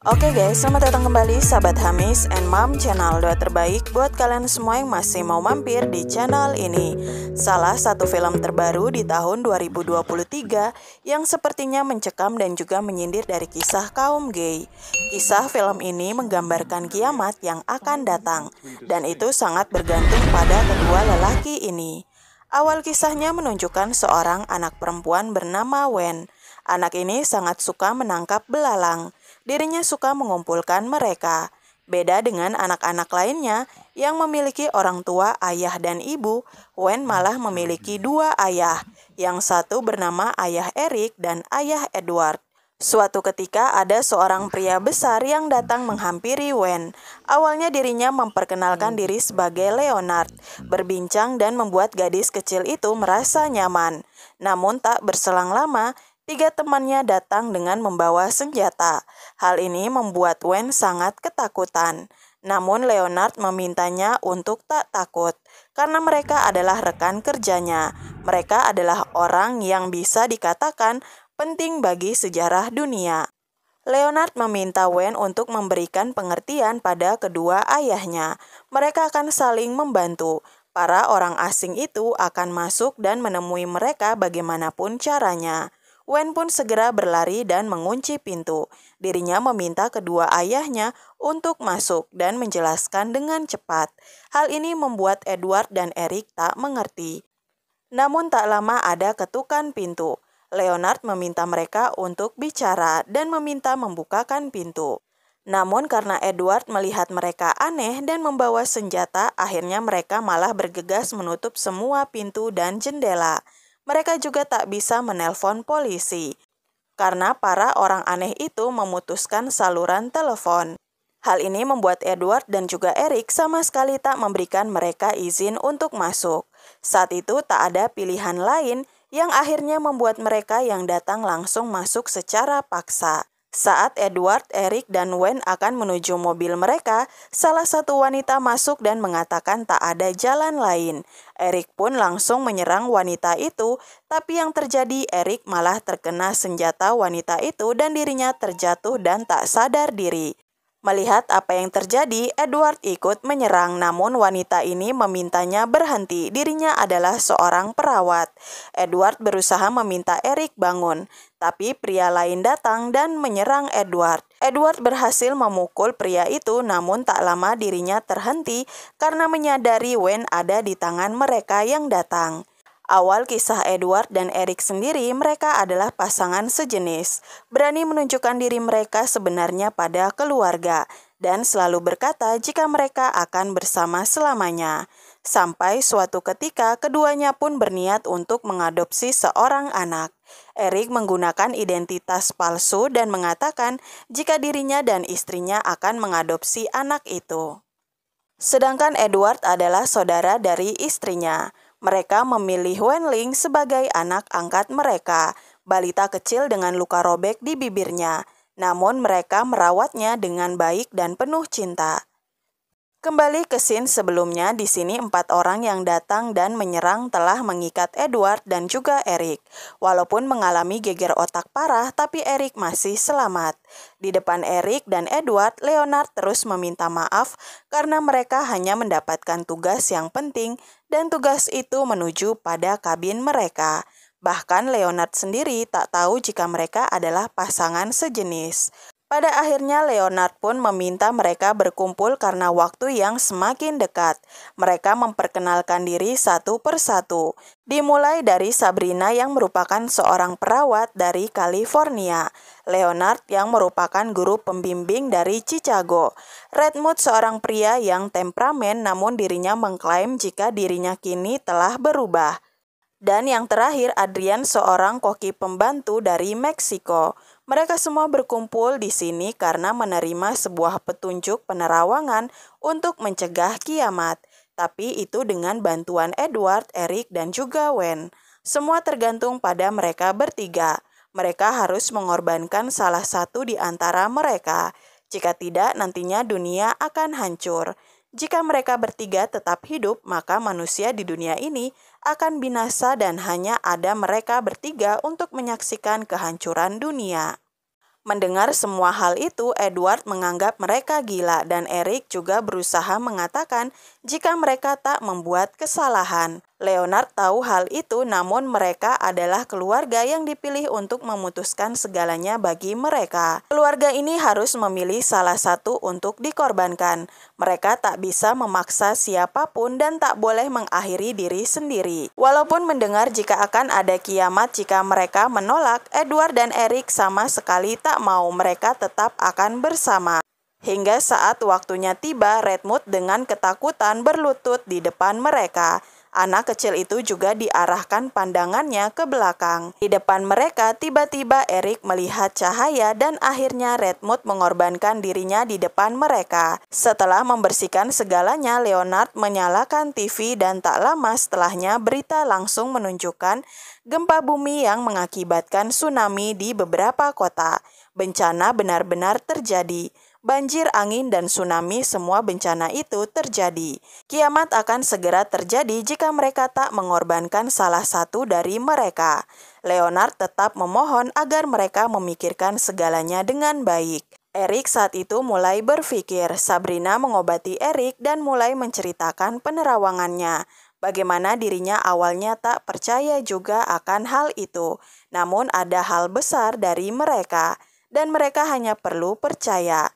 Oke guys, selamat datang kembali sahabat Hamis and Mom channel. Doa terbaik buat kalian semua yang masih mau mampir di channel ini. Salah satu film terbaru di tahun 2023 yang sepertinya mencekam dan juga menyindir dari kisah kaum gay. Kisah film ini menggambarkan kiamat yang akan datang, dan itu sangat bergantung pada kedua lelaki ini. Awal kisahnya menunjukkan seorang anak perempuan bernama Wen. Anak ini sangat suka menangkap belalang. Dirinya suka mengumpulkan mereka. Beda dengan anak-anak lainnya yang memiliki orang tua, ayah dan ibu, Wen malah memiliki dua ayah. Yang satu bernama ayah Eric dan ayah Edward. Suatu ketika ada seorang pria besar yang datang menghampiri Wen. Awalnya dirinya memperkenalkan diri sebagai Leonard, berbincang dan membuat gadis kecil itu merasa nyaman. Namun tak berselang lama, tiga temannya datang dengan membawa senjata. Hal ini membuat Wen sangat ketakutan. Namun Leonard memintanya untuk tak takut, karena mereka adalah rekan kerjanya. Mereka adalah orang yang bisa dikatakan penting bagi sejarah dunia. Leonard meminta Wen untuk memberikan pengertian pada kedua ayahnya. Mereka akan saling membantu. Para orang asing itu akan masuk dan menemui mereka bagaimanapun caranya. Wen pun segera berlari dan mengunci pintu. Dirinya meminta kedua ayahnya untuk masuk dan menjelaskan dengan cepat. Hal ini membuat Edward dan Eric tak mengerti. Namun tak lama ada ketukan pintu. Leonard meminta mereka untuk bicara dan meminta membukakan pintu. Namun karena Edward melihat mereka aneh dan membawa senjata, akhirnya mereka malah bergegas menutup semua pintu dan jendela. Mereka juga tak bisa menelpon polisi, karena para orang aneh itu memutuskan saluran telepon. Hal ini membuat Edward dan juga Eric sama sekali tak memberikan mereka izin untuk masuk. Saat itu tak ada pilihan lain yang akhirnya membuat mereka yang datang langsung masuk secara paksa. Saat Edward, Eric, dan Wen akan menuju mobil mereka, salah satu wanita masuk dan mengatakan tak ada jalan lain. Eric pun langsung menyerang wanita itu, tapi yang terjadi Eric malah terkena senjata wanita itu dan dirinya terjatuh dan tak sadar diri. Melihat apa yang terjadi, Edward ikut menyerang, namun wanita ini memintanya berhenti. Dirinya adalah seorang perawat. Edward berusaha meminta Eric bangun, tapi pria lain datang dan menyerang Edward. Edward berhasil memukul pria itu, namun tak lama dirinya terhenti karena menyadari Wen ada di tangan mereka yang datang. Awal kisah Edward dan Eric sendiri, mereka adalah pasangan sejenis, berani menunjukkan diri mereka sebenarnya pada keluarga, dan selalu berkata jika mereka akan bersama selamanya. Sampai suatu ketika keduanya pun berniat untuk mengadopsi seorang anak. Eric menggunakan identitas palsu dan mengatakan jika dirinya dan istrinya akan mengadopsi anak itu. Sedangkan Edward adalah saudara dari istrinya. Mereka memilih Wen Ling sebagai anak angkat mereka, balita kecil dengan luka robek di bibirnya. Namun mereka merawatnya dengan baik dan penuh cinta. Kembali ke scene sebelumnya, di sini 4 orang yang datang dan menyerang telah mengikat Edward dan juga Eric. Walaupun mengalami geger otak parah, tapi Eric masih selamat. Di depan Eric dan Edward, Leonard terus meminta maaf karena mereka hanya mendapatkan tugas yang penting dan tugas itu menuju pada kabin mereka. Bahkan Leonard sendiri tak tahu jika mereka adalah pasangan sejenis. Pada akhirnya Leonard pun meminta mereka berkumpul karena waktu yang semakin dekat. Mereka memperkenalkan diri satu persatu. Dimulai dari Sabrina yang merupakan seorang perawat dari California. Leonard yang merupakan guru pembimbing dari Chicago. Redmond seorang pria yang temperamen namun dirinya mengklaim jika dirinya kini telah berubah. Dan yang terakhir Adrian seorang koki pembantu dari Meksiko. Mereka semua berkumpul di sini karena menerima sebuah petunjuk penerawangan untuk mencegah kiamat. Tapi itu dengan bantuan Edward, Eric, dan juga Wen. Semua tergantung pada mereka bertiga. Mereka harus mengorbankan salah satu di antara mereka. Jika tidak, nantinya dunia akan hancur. Jika mereka bertiga tetap hidup, maka manusia di dunia ini akan binasa dan hanya ada mereka bertiga untuk menyaksikan kehancuran dunia. Mendengar semua hal itu, Edward menganggap mereka gila dan Eric juga berusaha mengatakan jika mereka tak membuat kesalahan. Leonard tahu hal itu, namun mereka adalah keluarga yang dipilih untuk memutuskan segalanya bagi mereka. Keluarga ini harus memilih salah satu untuk dikorbankan. Mereka tak bisa memaksa siapapun dan tak boleh mengakhiri diri sendiri. Walaupun mendengar jika akan ada kiamat jika mereka menolak, Edward dan Eric sama sekali tak mau. Mereka tetap akan bersama. Hingga saat waktunya tiba, Redmond dengan ketakutan berlutut di depan mereka. Anak kecil itu juga diarahkan pandangannya ke belakang. Di depan mereka, tiba-tiba Eric melihat cahaya dan akhirnya Redmond mengorbankan dirinya di depan mereka. Setelah membersihkan segalanya, Leonard menyalakan TV dan tak lama setelahnya berita langsung menunjukkan gempa bumi yang mengakibatkan tsunami di beberapa kota. Bencana benar-benar terjadi. Banjir, angin, dan tsunami, semua bencana itu terjadi. Kiamat akan segera terjadi jika mereka tak mengorbankan salah satu dari mereka. Leonard tetap memohon agar mereka memikirkan segalanya dengan baik. Eric saat itu mulai berpikir. Sabrina mengobati Eric dan mulai menceritakan penerawangannya. Bagaimana dirinya awalnya tak percaya juga akan hal itu. Namun ada hal besar dari mereka, dan mereka hanya perlu percaya.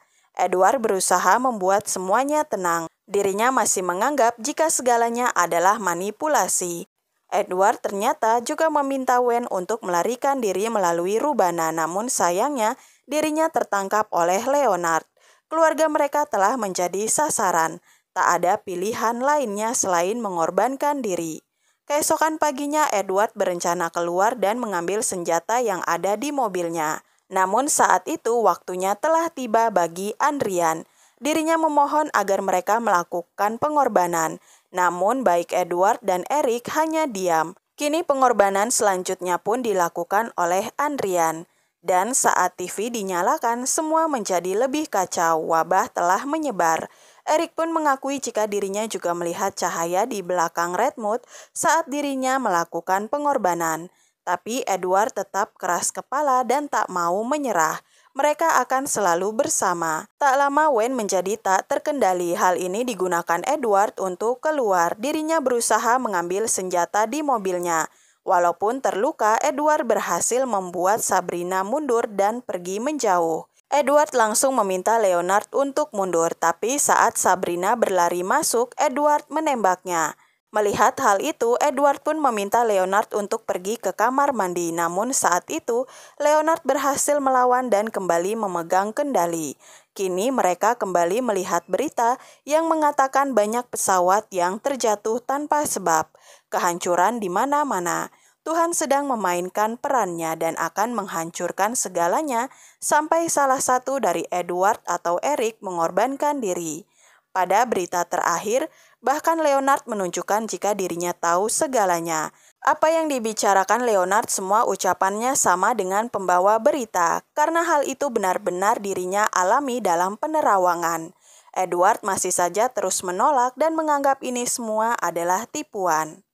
Edward berusaha membuat semuanya tenang. Dirinya masih menganggap jika segalanya adalah manipulasi. Edward ternyata juga meminta Wen untuk melarikan diri melalui Rubana, namun sayangnya dirinya tertangkap oleh Leonard. Keluarga mereka telah menjadi sasaran. Tak ada pilihan lainnya selain mengorbankan diri. Keesokan paginya Edward berencana keluar dan mengambil senjata yang ada di mobilnya. Namun saat itu waktunya telah tiba bagi Andrian. Dirinya memohon agar mereka melakukan pengorbanan. Namun baik Edward dan Eric hanya diam. Kini pengorbanan selanjutnya pun dilakukan oleh Andrian. Dan saat TV dinyalakan, semua menjadi lebih kacau. Wabah telah menyebar. Eric pun mengakui jika dirinya juga melihat cahaya di belakang Redmond saat dirinya melakukan pengorbanan. Tapi Edward tetap keras kepala dan tak mau menyerah. Mereka akan selalu bersama. Tak lama Wen menjadi tak terkendali. Hal ini digunakan Edward untuk keluar. Dirinya berusaha mengambil senjata di mobilnya. Walaupun terluka, Edward berhasil membuat Sabrina mundur dan pergi menjauh. Edward langsung meminta Leonard untuk mundur, tapi saat Sabrina berlari masuk, Edward menembaknya. Melihat hal itu, Edward pun meminta Leonard untuk pergi ke kamar mandi. Namun saat itu, Leonard berhasil melawan dan kembali memegang kendali. Kini mereka kembali melihat berita yang mengatakan banyak pesawat yang terjatuh tanpa sebab. Kehancuran di mana-mana. Tuhan sedang memainkan perannya dan akan menghancurkan segalanya sampai salah satu dari Edward atau Eric mengorbankan diri. Pada berita terakhir, bahkan Leonard menunjukkan jika dirinya tahu segalanya. Apa yang dibicarakan Leonard semua ucapannya sama dengan pembawa berita, karena hal itu benar-benar dirinya alami dalam penerawangan. Edward masih saja terus menolak dan menganggap ini semua adalah tipuan.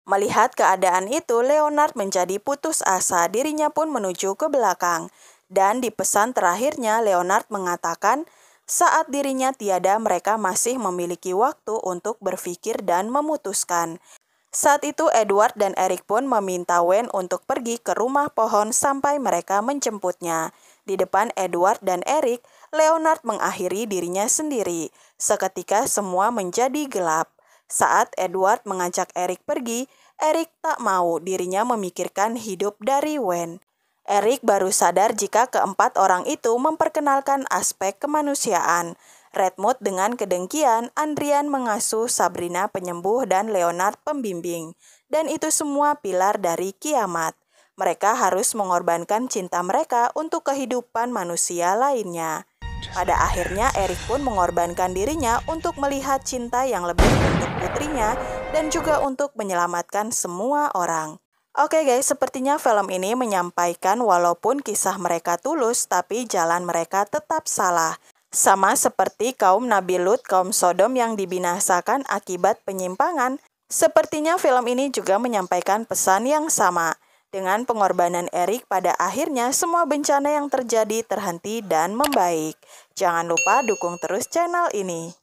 Melihat keadaan itu, Leonard menjadi putus asa, dirinya pun menuju ke belakang. Dan di pesan terakhirnya, Leonard mengatakan, saat dirinya tiada, mereka masih memiliki waktu untuk berpikir dan memutuskan. Saat itu Edward dan Eric pun meminta Wen untuk pergi ke rumah pohon sampai mereka menjemputnya. Di depan Edward dan Eric, Leonard mengakhiri dirinya sendiri. Seketika semua menjadi gelap. Saat Edward mengajak Eric pergi, Eric tak mau, dirinya memikirkan hidup dari Wen. Eric baru sadar jika keempat orang itu memperkenalkan aspek kemanusiaan. Redmond dengan kedengkian, Andrian mengasuh Sabrina penyembuh dan Leonard pembimbing. Dan itu semua pilar dari kiamat. Mereka harus mengorbankan cinta mereka untuk kehidupan manusia lainnya. Pada akhirnya Eric pun mengorbankan dirinya untuk melihat cinta yang lebih untuk putrinya dan juga untuk menyelamatkan semua orang. Oke guys, sepertinya film ini menyampaikan walaupun kisah mereka tulus, tapi jalan mereka tetap salah. Sama seperti kaum Nabi Lut, kaum Sodom yang dibinasakan akibat penyimpangan, sepertinya film ini juga menyampaikan pesan yang sama. Dengan pengorbanan Erik, pada akhirnya semua bencana yang terjadi terhenti dan membaik. Jangan lupa dukung terus channel ini.